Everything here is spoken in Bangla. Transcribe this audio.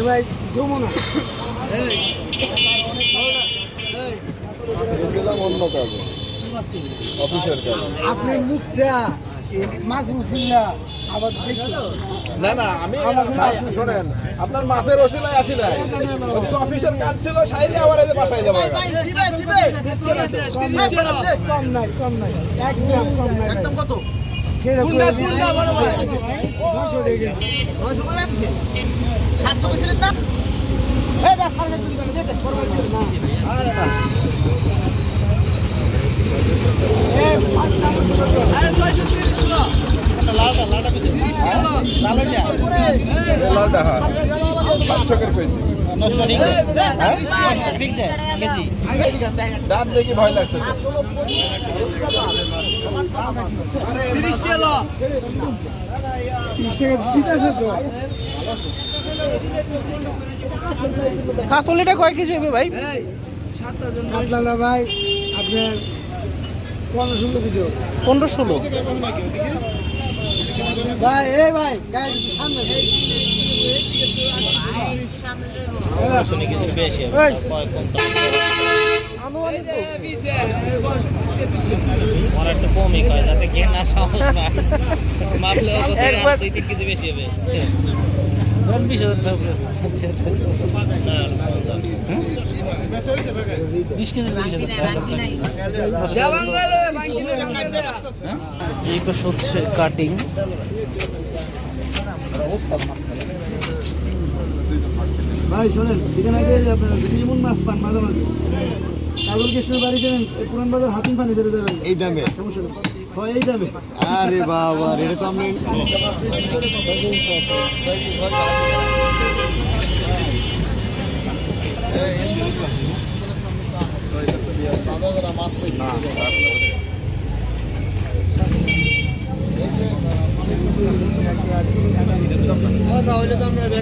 ভাই জমো না আপনার মুখটা মাছ মুসিল্লা আবার না না আমি শোনেন আপনার মাছের ওসিলায় আসি নাই অফিসের কাজ ছিল সাইরে আবার এই যে বাসায় যাবো কম নাই একদম কম নাই একদম কত দাঁত দেখি ভয় লাগছে কাতলিটা কয় কেজি হবে ভাই? কাতলা ভাই আপনার 15-16 কেজি 15-16 ভাই এই ভাই গাড়ি সামনে কমই কয় যাতে কেনা সাহস না মাপলে 2-3 কেজি বেশি হবে 20,000 টাকা 20 কেজি 20,000 টাকা এই পাশে হচ্ছে কাটিং। ভাই শোনেন এখানে আগে আপনারা যেমন মাছ পান মাঝে মাঝে কাজল কৃষ্ণের বাড়ি যাবেন পুরান বাজার হাতিম পানি ছেড়ে যাবেন এই দামে সমস্যা নেই হয় এই দামে আরে বাবা এটা তো আমি তাহলে তো আমরা